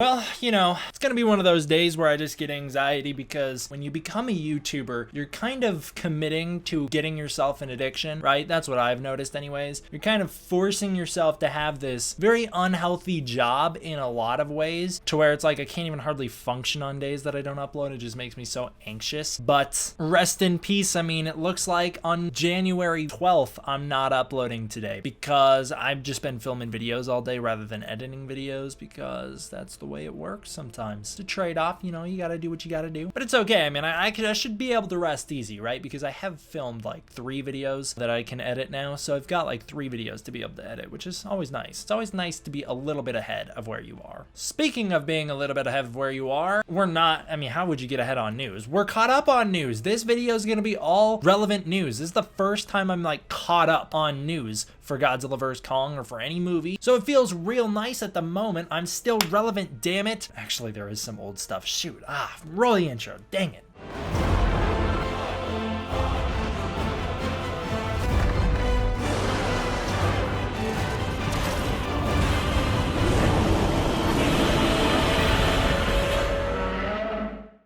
Well, it's gonna be one of those days where I just get anxiety because when you become a YouTuber, you're kind of committing to getting yourself an addiction, right? That's what I've noticed anyways. You're kind of forcing yourself to have this very unhealthy job in a lot of ways to where it's like I can't even hardly function on days that I don't upload. It just makes me so anxious. But rest in peace. I mean, it looks like on January 12th, I'm not uploading today because I've just been filming videos all day rather than editing videos because that's the way it works sometimes. It's a trade-off, you gotta do what you gotta do. But it's okay. I mean, I should be able to rest easy, right? Because I have filmed like 3 videos that I can edit now. So I've got like 3 videos to be able to edit, which is always nice. It's always nice to be a little bit ahead of where you are. Speaking of being a little bit ahead of where you are, we're not, I mean, how would you get ahead on news? We're caught up on news. This video is gonna be all relevant news. This is the first time I'm like caught up on news for Godzilla Vs Kong or for any movie. So it feels real nice at the moment. I'm still relevant, damn it. Actually, there is some old stuff. Shoot, roll the intro, dang it.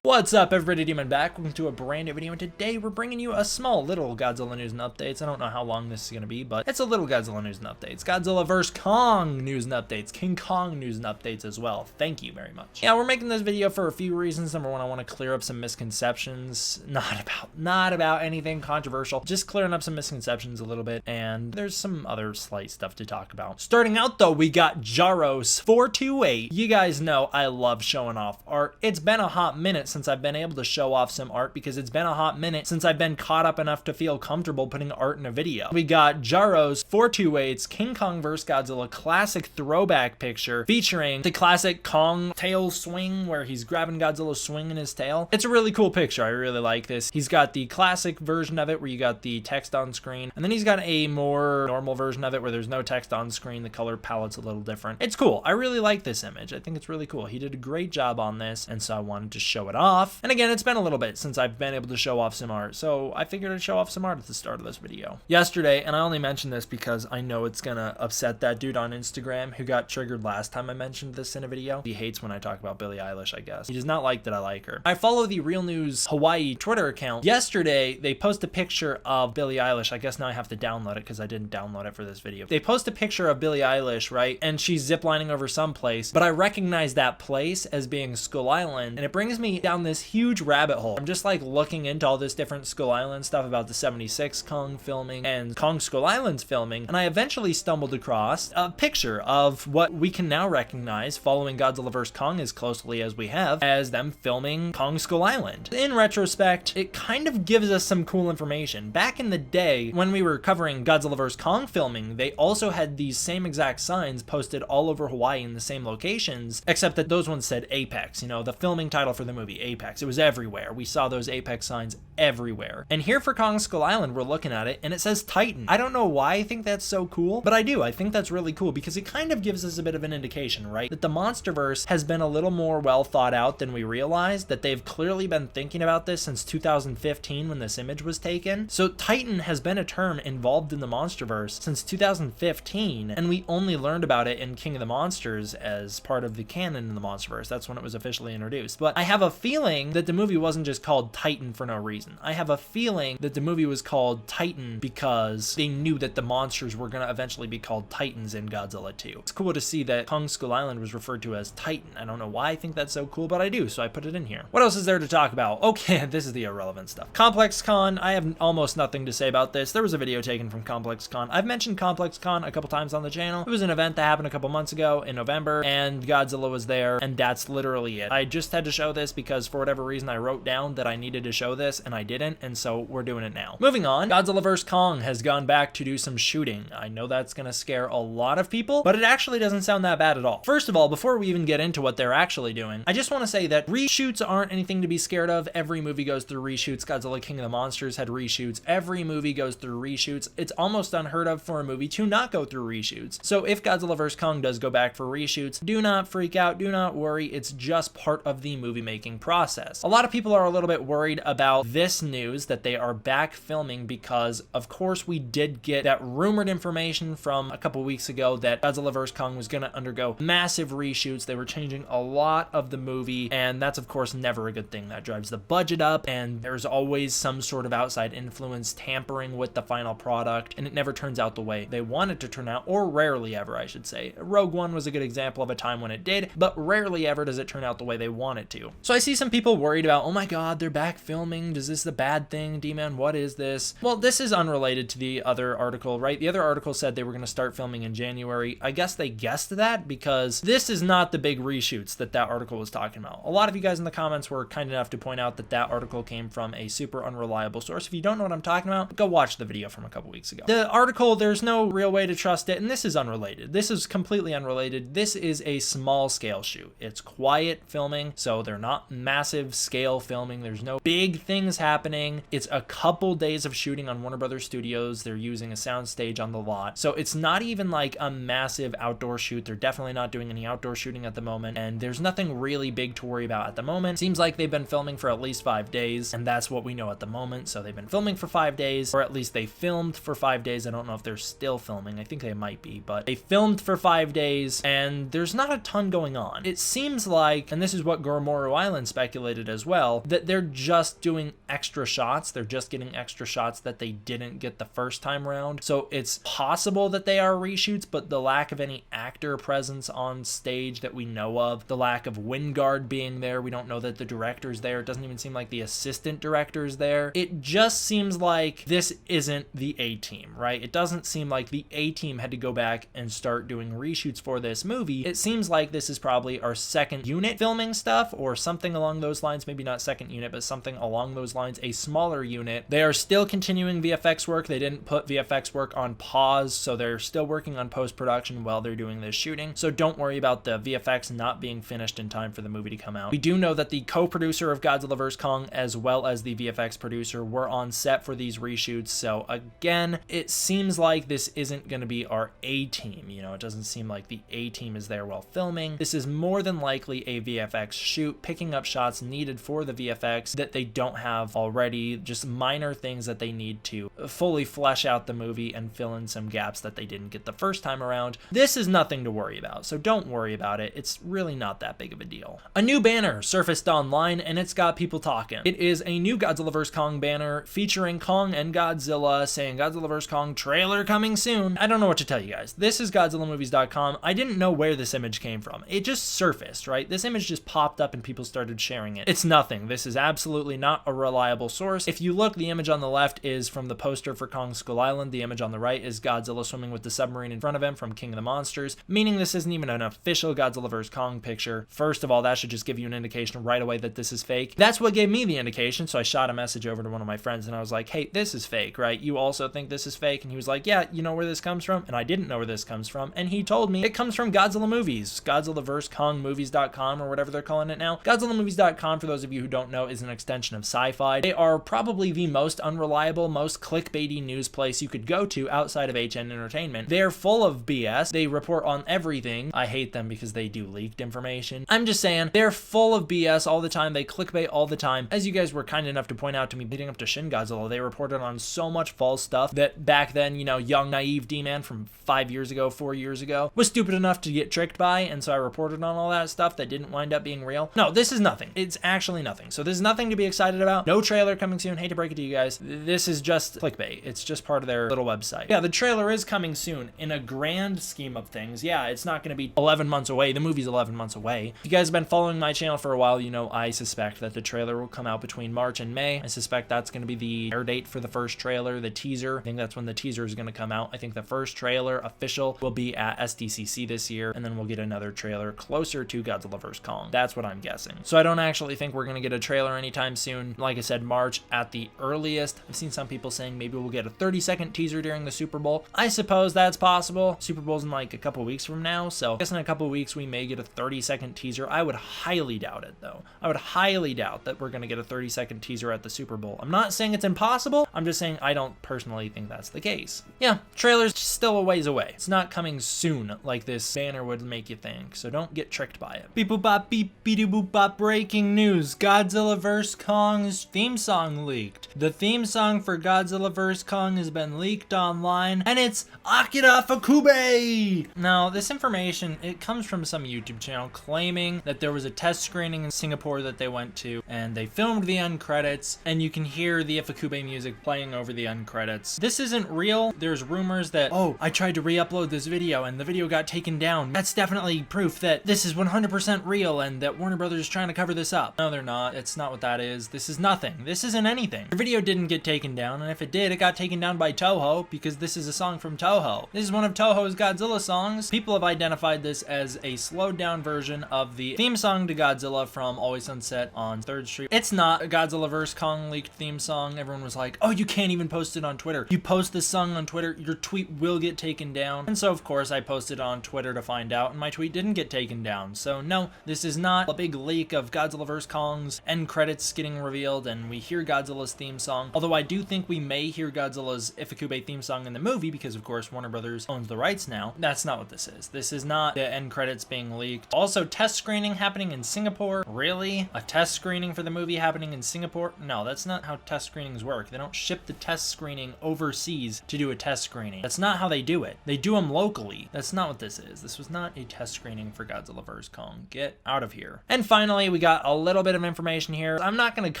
What's up, everybody? Demon back. Welcome to a brand new video, and today we're bringing you a small little Godzilla news and updates. I don't know how long this is going to be, but it's a little Godzilla news and updates. Godzilla vs Kong news and updates. King Kong news and updates as well. Thank you very much. Yeah, we're making this video for a few reasons. Number one, I want to clear up some misconceptions. Not about anything controversial. Just clearing up some misconceptions a little bit, and there's some other slight stuff to talk about. Starting out though, we got Jaros428. You guys know I love showing off art. It's been a hot minute since I've been able to show off some art because it's been a hot minute since I've been caught up enough to feel comfortable putting art in a video. We got Jaros428's King Kong vs Godzilla classic throwback picture featuring the classic Kong tail swing where he's grabbing Godzilla swinging his tail. It's a really cool picture. I really like this. He's got the classic version of it where you got the text on screen, and then he's got a more normal version of it where there's no text on screen. The color palette's a little different. It's cool. I really like this image. I think it's really cool. He did a great job on this, and so I wanted to show it off. And again, it's been a little bit since I've been able to show off some art, so I figured I'd show off some art at the start of this video. Yesterday, and I only mention this because I know it's gonna upset that dude on Instagram who got triggered last time I mentioned this in a video. He hates when I talk about Billie Eilish, I guess. He does not like that I like her. I follow the Real News Hawaii Twitter account. Yesterday, they post a picture of Billie Eilish. I guess now I have to download it because I didn't download it for this video. They post a picture of Billie Eilish, right? And she's ziplining over someplace, but I recognize that place as being Skull Island, and it brings me down this huge rabbit hole. I'm just like looking into all this different Skull Island stuff about the 76 Kong filming and Kong Skull Island's filming, and I eventually stumbled across a picture of what we can now recognize following Godzilla vs Kong as closely as we have as them filming Kong Skull Island. In retrospect, it kind of gives us some cool information. Back in the day when we were covering Godzilla vs Kong filming, they also had these same exact signs posted all over Hawaii in the same locations, except that those ones said Apex, the filming title for the movie, Apex. It was everywhere. We saw those Apex signs everywhere. And here for Kong Skull Island, we're looking at it and it says Titan. I don't know why I think that's so cool, but I do. I think that's really cool because it kind of gives us a bit of an indication, right? That the MonsterVerse has been a little more well thought out than we realized, that they've clearly been thinking about this since 2015 when this image was taken. So Titan has been a term involved in the MonsterVerse since 2015, and we only learned about it in King of the Monsters as part of the canon in the MonsterVerse. That's when it was officially introduced. But I have a feeling that the movie wasn't just called Titan for no reason. I have a feeling that the movie was called Titan because they knew that the monsters were going to eventually be called Titans in Godzilla 2. It's cool to see that Kong Skull Island was referred to as Titan. I don't know why I think that's so cool, but I do, so I put it in here. What else is there to talk about? Okay, this is the irrelevant stuff. Complex Con, I have almost nothing to say about this. There was a video taken from Complex Con. I've mentioned Complex Con a couple times on the channel. It was an event that happened a couple months ago in November, and Godzilla was there, and that's literally it. I just had to show this because for whatever reason I wrote down that I needed to show this and I didn't, and so we're doing it now. Moving on, Godzilla vs Kong has gone back to do some shooting. I know that's gonna scare a lot of people, but it actually doesn't sound that bad at all. First of all, before we even get into what they're actually doing, I just want to say that reshoots aren't anything to be scared of. Every movie goes through reshoots. Godzilla King of the Monsters had reshoots. Every movie goes through reshoots. It's almost unheard of for a movie to not go through reshoots. So if Godzilla vs Kong does go back for reshoots, do not freak out, do not worry. It's just part of the movie making process. process. A lot of people are a little bit worried about this news that they are back filming because, of course, we did get that rumored information from a couple weeks ago that Godzilla vs. Kong was going to undergo massive reshoots. They were changing a lot of the movie, and that's, of course, never a good thing. That drives the budget up, and there's always some sort of outside influence tampering with the final product, and it never turns out the way they want it to turn out, or rarely ever, I should say. Rogue One was a good example of a time when it did, but rarely ever does it turn out the way they want it to. So I see some people worried about, oh my god, they're back filming. Is this the bad thing? D-Man, what is this? Well, this is unrelated to the other article, right? The other article said they were going to start filming in January. I guess they guessed that because this is not the big reshoots that article was talking about. A lot of you guys in the comments were kind enough to point out that article came from a super unreliable source. If you don't know what I'm talking about, go watch the video from a couple weeks ago. The article, there's no real way to trust it, and this is unrelated. This is completely unrelated. This is a small scale shoot. It's quiet filming, so they're not massive scale filming. There's no big things happening. It's a couple days of shooting on Warner Brothers Studios. They're using a soundstage on the lot. So it's not even like a massive outdoor shoot. They're definitely not doing any outdoor shooting at the moment, and there's nothing really big to worry about at the moment. Seems like they've been filming for at least 5 days, and that's what we know at the moment. So they've been filming for 5 days, or at least they filmed for 5 days. I don't know if they're still filming. I think they might be, but they filmed for 5 days, and there's not a ton going on. It seems like, and this is what Goromoru Island speculated as well, that they're just doing extra shots. They're just getting extra shots that they didn't get the first time around. So it's possible that they are reshoots, but the lack of any actor presence on stage that we know of, the lack of Wingard being there, we don't know that the director's there. It doesn't even seem like the assistant director's there. It just seems like this isn't the A-Team, right? It doesn't seem like the A-Team had to go back and start doing reshoots for this movie. It seems like this is probably our second unit filming stuff or something along those lines. Maybe not second unit, but something along those lines, a smaller unit. They are still continuing VFX work. They didn't put VFX work on pause, so they're still working on post-production while they're doing this shooting. So don't worry about the VFX not being finished in time for the movie to come out. We do know that the co-producer of Godzilla vs. Kong as well as the VFX producer were on set for these reshoots. So again, it seems like this isn't going to be our A-Team. You know, it doesn't seem like the A-Team is there while filming. This is more than likely a VFX shoot, picking up shots needed for the VFX that they don't have already, just minor things that they need to fully flesh out the movie and fill in some gaps that they didn't get the first time around. This is nothing to worry about, so don't worry about it. It's really not that big of a deal. A new banner surfaced online, and it's got people talking. It is a new Godzilla vs. Kong banner featuring Kong and Godzilla, saying Godzilla vs. Kong trailer coming soon. I don't know what to tell you guys. This is GodzillaMovies.com. I didn't know where this image came from. It just surfaced, right? This image just popped up and people started sharing it. It's nothing. This is absolutely not a reliable source. If you look, the image on the left is from the poster for Kong Skull Island. The image on the right is Godzilla swimming with the submarine in front of him from King of the Monsters, meaning this isn't even an official Godzilla vs. Kong picture. First of all, that should just give you an indication right away that this is fake. That's what gave me the indication, so I shot a message over to one of my friends and I was like, hey, this is fake, right? You also think this is fake? And he was like, yeah, you know where this comes from? And I didn't know where this comes from, and he told me it comes from Godzilla Movies, Godzilla vs. Kong Movies.com or whatever they're calling it now. GodzillaMovies.com, for those of you who don't know, is an extension of Sci-Fi. They are probably the most unreliable, most clickbaity news place you could go to outside of HN Entertainment. They're full of BS. They report on everything. I hate them because they do leaked information. I'm just saying, they're full of BS all the time. They clickbait all the time. As you guys were kind enough to point out to me leading up to Shin Godzilla, they reported on so much false stuff that back then, you know, young, naive D-Man from 5 years ago, 4 years ago, was stupid enough to get tricked by, and so I reported on all that stuff that didn't wind up being real. No, this is nothing. It's actually nothing. So there's nothing to be excited about. No trailer coming soon. Hate to break it to you guys. This is just clickbait. It's just part of their little website. Yeah, the trailer is coming soon. In a grand scheme of things, yeah, it's not going to be 11 months away. The movie's 11 months away. If you guys have been following my channel for a while, you know I suspect that the trailer will come out between March and May. I suspect that's going to be the air date for the first trailer, the teaser. I think that's when the teaser is going to come out. I think the first trailer official will be at SDCC this year, and then we'll get another trailer closer to Godzilla vs. Kong. That's what I'm guessing. So I don't actually think we're going to get a trailer anytime soon. Like I said, March at the earliest. I've seen some people saying maybe we'll get a 30-second teaser during the Super Bowl. I suppose that's possible. Super Bowl's in like a couple weeks from now, so I guess in a couple weeks we may get a 30-second teaser. I would highly doubt it, though. I would highly doubt that we're going to get a 30-second teaser at the Super Bowl. I'm not saying it's impossible. I'm just saying I don't personally think that's the case. Yeah, trailers still a ways away. It's not coming soon like this banner would make you think, so don't get tricked by it. Beep boop bop beep beep boop bop. Breaking news: Godzilla vs Kong's theme song leaked. The theme song for Godzilla vs Kong has been leaked online, and it's Akira Ifukube! Now, this information, it comes from some YouTube channel claiming that there was a test screening in Singapore that they went to, and they filmed the end credits, and you can hear the Ifukube music playing over the end credits. This isn't real. There's rumors that, oh, I tried to re-upload this video and the video got taken down. That's definitely proof that this is 100% real and that Warner Brothers is trying to cover this up. No, they're not. It's not what that is. This is nothing. This isn't anything. The video didn't get taken down, and if it did, it got taken down by Toho, because this is a song from Toho. This is one of Toho's Godzilla songs. People have identified this as a slowed down version of the theme song to Godzilla from Always Sunset on 3rd Street. It's not a Godzilla vs Kong leaked theme song. Everyone was like, oh, you can't even post it on Twitter. You post this song on Twitter, your tweet will get taken down. And so of course I posted on Twitter to find out, and my tweet didn't get taken down. So no, this is not a big leak of Godzilla vs Kong's end credits getting revealed and we hear Godzilla's theme song. Although I do think we may hear Godzilla's Ifukube theme song in the movie, because of course Warner Brothers owns the rights now. That's not what this is. This is not the end credits being leaked. Also, test screening happening in Singapore. Really? A test screening for the movie happening in Singapore? No, that's not how test screenings work. They don't ship the test screening overseas to do a test screening. That's not how they do it. They do them locally. That's not what this is. This was not a test screening for Godzilla vs Kong. Get out of here. And finally, we got a little bit of information here. I'm not going to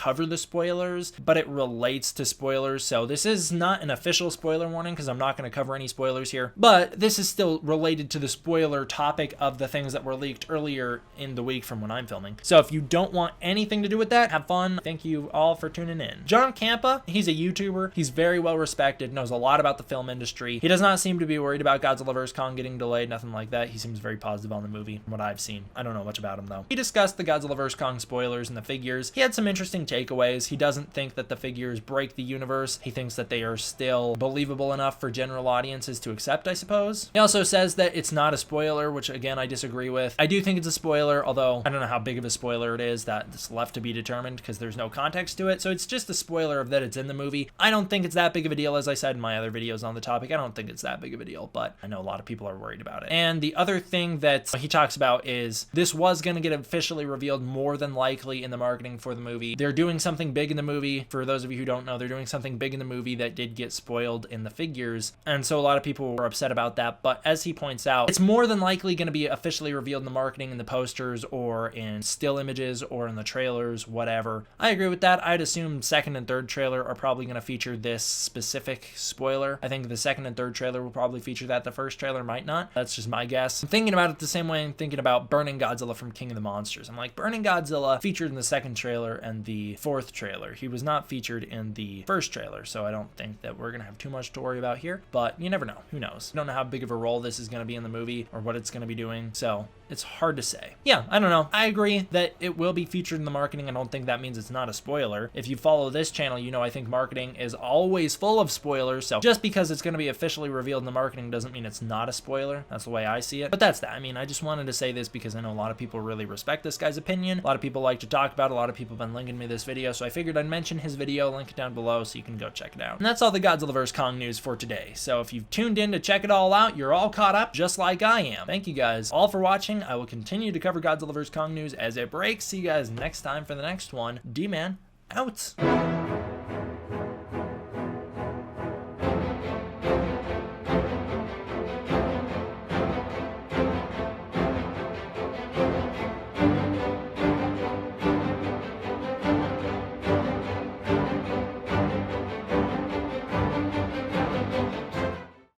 cover the spoilers, but it relates to spoilers. So this is not an official spoiler warning because I'm not going to cover any spoilers here, but this is still related to the spoiler topic of the things that were leaked earlier in the week from when I'm filming. So if you don't want anything to do with that, have fun. Thank you all for tuning in. John Campea, he's a YouTuber. He's very well respected, knows a lot about the film industry. He does not seem to be worried about Godzilla vs Kong getting delayed, nothing like that. He seems very positive on the movie from what I've seen. I don't know much about him though. He discussed the Godzilla vs Kong spoilers and the figures. He had some interesting takeaways. He doesn't think that the figures break the universe. He thinks that they are still believable enough for general audiences to accept, I suppose. He also says that it's not a spoiler, which again I disagree with. I do think it's a spoiler, although I don't know how big of a spoiler it is. That's left to be determined because there's no context to it. So it's just a spoiler of that it's in the movie. I don't think it's that big of a deal. As I said in my other videos on the topic, I don't think it's that big of a deal, but I know a lot of people are worried about it. And the other thing that he talks about is this was going to get officially revealed more than likely in the marketing for the movie. They're doing something big in the movie. For those of you who don't know, they're doing something big in the movie that did get spoiled in the figures. And so a lot of people were upset about that. But as he points out, it's more than likely going to be officially revealed in the marketing, in the posters, or in still images, or in the trailers, whatever. I agree with that. I'd assume second and third trailer are probably going to feature this specific spoiler. I think the second and third trailer will probably feature that. The first trailer might not. That's just my guess. I'm thinking about it the same way I'm thinking about Burning Godzilla from King of the Monsters. I'm like, Burning Godzilla featured in the second trailer and the fourth trailer. He was not featured in the first trailer, so I don't think that we're going to have too much to worry about here, but you never know. Who knows? I don't know how big of a role this is going to be in the movie or what it's going to be doing, so it's hard to say. Yeah, I don't know. I agree that it will be featured in the marketing. I don't think that means it's not a spoiler. If you follow this channel, you know I think marketing is always full of spoilers, so just because it's going to be officially revealed in the marketing doesn't mean it's not a spoiler. That's the way I see it. But that's that. I mean, I just wanted to say this because I know a lot of people really respect this guy's opinion. A lot of people like to talk about it. A lot of people have been linking me this video, so I figured I'd mention his video, link it down below so you can go check it out. And that's all the Godzilla vs Kong news for today. So if you've tuned in to check it all out, you're all caught up just like I am. Thank you guys all for watching. I will continue to cover Godzilla vs Kong news as it breaks. See you guys next time for the next one. D-Man out.